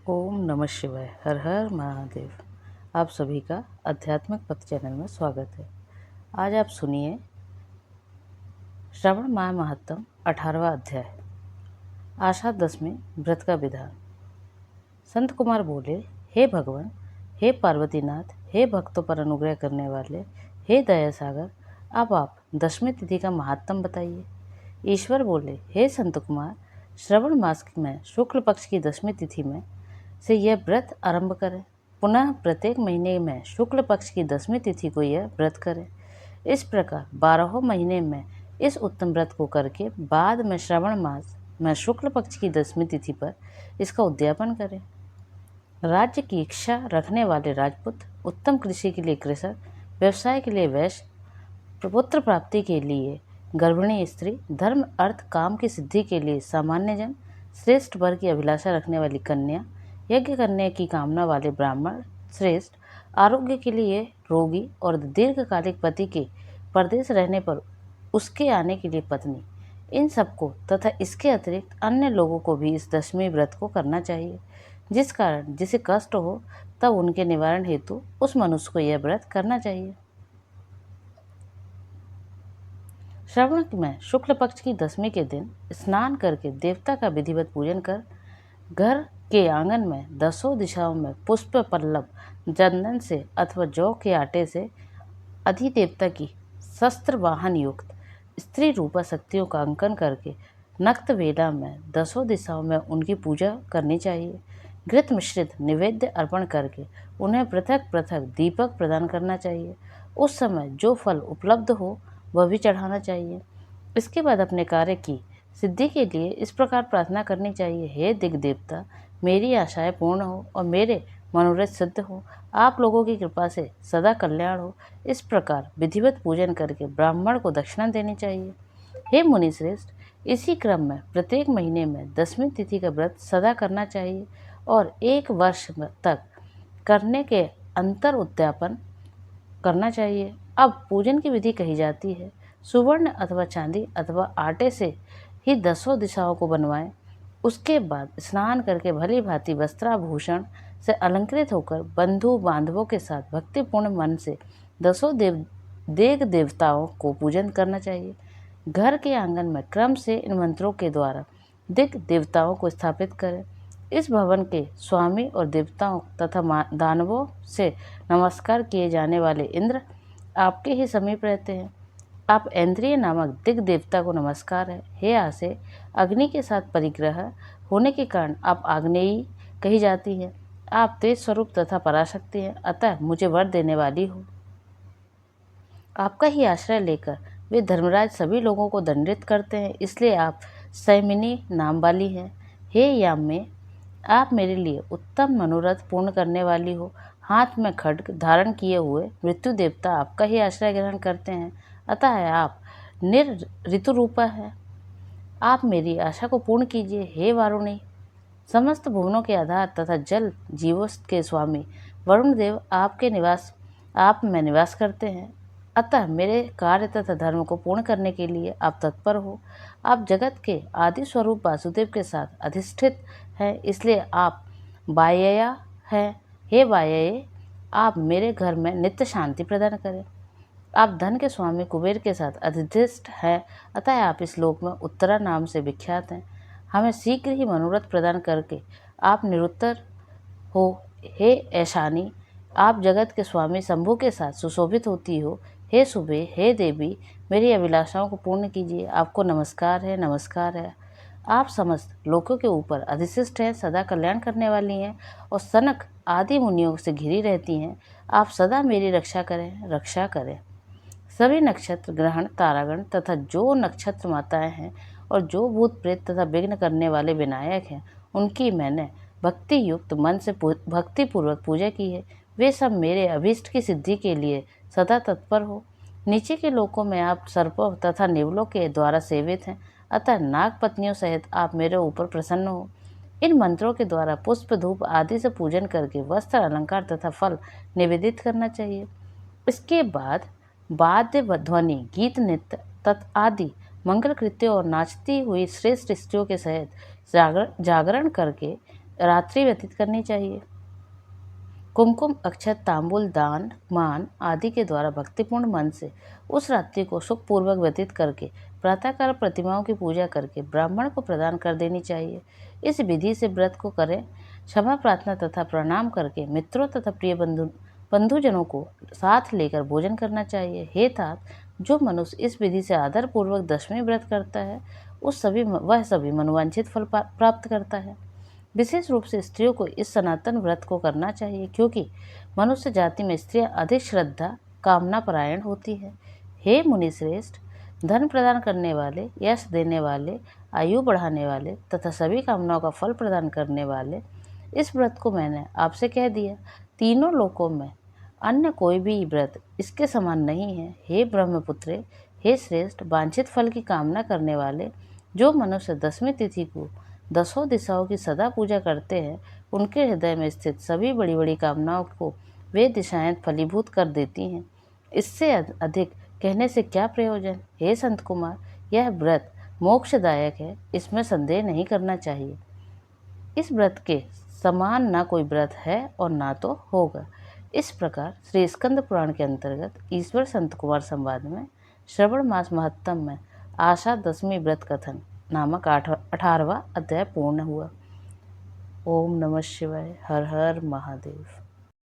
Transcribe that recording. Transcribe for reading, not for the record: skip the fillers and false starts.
ओम नमः शिवाय। हर हर महादेव। आप सभी का आध्यात्मिक पथ चैनल में स्वागत है। आज आप सुनिए श्रवण माह महत्तम 18वां अध्याय, आषाढ़ दशमी व्रत का विधान। संत कुमार बोले, हे भगवान, हे पार्वतीनाथ, हे भक्तों पर अनुग्रह करने वाले, हे दया सागर, अब आप दशमी तिथि का महात्म बताइए। ईश्वर बोले, हे संत कुमार, श्रवण मास में शुक्ल पक्ष की दशमी तिथि में से यह व्रत आरंभ करें। पुनः प्रत्येक महीने में शुक्ल पक्ष की दशमी तिथि को यह व्रत करें। इस प्रकार 12 महीने में इस उत्तम व्रत को करके बाद में श्रवण मास में शुक्ल पक्ष की दशमी तिथि पर इसका उद्यापन करें। राज्य की इच्छा रखने वाले राजपूत, उत्तम कृषि के लिए कृषक, व्यवसाय के लिए वैश्य, पुत्र प्राप्ति के लिए गर्भिणी स्त्री, धर्म अर्थ काम की सिद्धि के लिए सामान्य जन, श्रेष्ठ वर की अभिलाषा रखने वाली कन्या, यज्ञ करने की कामना वाले ब्राह्मण श्रेष्ठ, आरोग्य के लिए रोगी और दीर्घकालिक पति के परदेश रहने पर उसके आने के लिए पत्नी, इन सबको तथा इसके अतिरिक्त अन्य लोगों को भी इस दशमी व्रत को करना चाहिए। जिस कारण जिसे कष्ट हो तब उनके निवारण हेतु उस मनुष्य को यह व्रत करना चाहिए। श्रवण में शुक्ल पक्ष की दशमी के दिन स्नान करके देवता का विधिवत पूजन कर घर के आंगन में दसों दिशाओं में पुष्प पल्लव चंदन से अथवा जौ के आटे से अधिदेवता की शस्त्र वाहन युक्त स्त्री रूपा शक्तियों का अंकन करके नक्त वेला में दसों दिशाओं में उनकी पूजा करनी चाहिए। घृत मिश्रित निवेद्य अर्पण करके उन्हें पृथक पृथक दीपक प्रदान करना चाहिए। उस समय जो फल उपलब्ध हो वह भी चढ़ाना चाहिए। इसके बाद अपने कार्य की सिद्धि के लिए इस प्रकार प्रार्थना करनी चाहिए, हे दिग देवता, मेरी आशाएं पूर्ण हो और मेरे मनोरथ सिद्ध हो, आप लोगों की कृपा से सदा कल्याण हो। इस प्रकार विधिवत पूजन करके ब्राह्मण को दक्षिणा देनी चाहिए। हे मुनि श्रेष्ठ, इसी क्रम में प्रत्येक महीने में दशमी तिथि का व्रत सदा करना चाहिए और 1 वर्ष तक करने के अंतर उद्यापन करना चाहिए। अब पूजन की विधि कही जाती है। सुवर्ण अथवा चांदी अथवा आटे से ही दसों दिशाओं को बनवाएं। उसके बाद स्नान करके भली भांति वस्त्राभूषण से अलंकृत होकर बंधु बांधवों के साथ भक्तिपूर्ण मन से दसों देग देवताओं को पूजन करना चाहिए। घर के आंगन में क्रम से इन मंत्रों के द्वारा दिग देवताओं को स्थापित करें। इस भवन के स्वामी और देवताओं तथा दानवों से नमस्कार किए जाने वाले इंद्र आपके ही समीप रहते हैं। आप ऐन्द्रिय नामक दिग देवता को नमस्कार है। हे आसे, अग्नि के साथ परिग्रह होने के कारण आप आग्नेयी कही जाती है। आप तेज स्वरूप तथा पराशक्ति हैं, अतः मुझे वर देने वाली हो। आपका ही आश्रय लेकर वे धर्मराज सभी लोगों को दंडित करते हैं, इसलिए आप सैमिनी नाम वाली हैं। हे याम्य, आप मेरे लिए उत्तम मनोरथ पूर्ण करने वाली हो। हाथ में खड्ग धारण किए हुए मृत्यु देवता आपका ही आश्रय ग्रहण करते हैं, अतः आप ऋतु रूपा है। आप मेरी आशा को पूर्ण कीजिए। हे वारुणी, समस्त भुवनों के आधार तथा जल जीवों के स्वामी वरुण देव आप में निवास करते हैं, अतः मेरे कार्य तथा धर्म को पूर्ण करने के लिए आप तत्पर हो। आप जगत के आदि स्वरूप वासुदेव के साथ अधिष्ठित हैं, इसलिए आप वायया हैं। हे वायये, आप मेरे घर में नित्य शांति प्रदान करें। आप धन के स्वामी कुबेर के साथ अधिष्ठित हैं, अतः आप इस लोक में उत्तरा नाम से विख्यात हैं। हमें शीघ्र ही मनोरथ प्रदान करके आप निरुत्तर हो। हे ऐशानी, आप जगत के स्वामी शंभु के साथ सुशोभित होती हो। हे सुबे, हे देवी, मेरी अभिलाषाओं को पूर्ण कीजिए। आपको नमस्कार है, नमस्कार है। आप समस्त लोकों के ऊपर अधिष्ठित हैं, सदा कल्याण करने वाली हैं और सनक आदि मुनियों से घिरी रहती हैं। आप सदा मेरी रक्षा करें, रक्षा करें। सभी नक्षत्र ग्रहण तारागण तथा जो नक्षत्र माताएं हैं और जो भूत प्रेत तथा विघ्न करने वाले विनायक हैं, उनकी मैंने भक्ति युक्त मन से भक्ति पूर्वक पूजा की है। वे सब मेरे अभीष्ट की सिद्धि के लिए सदा तत्पर हो। नीचे के लोकों में आप सर्पों तथा नेवलों के द्वारा सेवित हैं, अतः नाग पत्नियों सहित आप मेरे ऊपर प्रसन्न हो। इन मंत्रों के द्वारा पुष्प धूप आदि से पूजन करके वस्त्र अलंकार तथा फल निवेदित करना चाहिए। इसके बाद वाद्य ध्वनि गीत नृत्य आदि मंगल कृत्यों और नाचती हुई श्रेष्ठ स्त्रियों के सहित जागरण करके रात्रि व्यतीत करनी चाहिए। कुमकुम, अक्षत, तांबूल, दान, मान आदि के द्वारा भक्तिपूर्ण मन से उस रात्रि को सुखपूर्वक व्यतीत करके प्रातःकाल प्रतिमाओं की पूजा करके ब्राह्मण को प्रदान कर देनी चाहिए। इस विधि से व्रत को करें। क्षमा प्रार्थना तथा प्रणाम करके मित्रों तथा प्रिय बंधुजनों को साथ लेकर भोजन करना चाहिए। हे तात, जो मनुष्य इस विधि से आदर पूर्वक दशमी व्रत करता है वह सभी मनोवांछित फल प्राप्त करता है। विशेष रूप से स्त्रियों को इस सनातन व्रत को करना चाहिए, क्योंकि मनुष्य जाति में स्त्रियां अधिक श्रद्धा कामना परायण होती है। हे मुनि श्रेष्ठ, धन प्रदान करने वाले, यश देने वाले, आयु बढ़ाने वाले तथा सभी कामनाओं का फल प्रदान करने वाले इस व्रत को मैंने आपसे कह दिया। तीनों लोकों में अन्य कोई भी व्रत इसके समान नहीं है। हे ब्रह्मपुत्रे, हे श्रेष्ठ, वांछित फल की कामना करने वाले जो मनुष्य दसवीं तिथि को दसों दिशाओं की सदा पूजा करते हैं, उनके हृदय में स्थित सभी बड़ी बड़ी कामनाओं को वे दिशाएं फलीभूत कर देती हैं। इससे अधिक कहने से क्या प्रयोजन। हे संत कुमार, यह व्रत मोक्षदायक है, इसमें संदेह नहीं करना चाहिए। इस व्रत के समान ना कोई व्रत है और ना तो होगा। इस प्रकार श्री स्कंद पुराण के अंतर्गत ईश्वर संत कुमार संवाद में श्रवण मास महत्तम में आशा दशमी व्रत कथन नामक 18वां अध्याय पूर्ण हुआ। ओम नमः शिवाय। हर हर महादेव।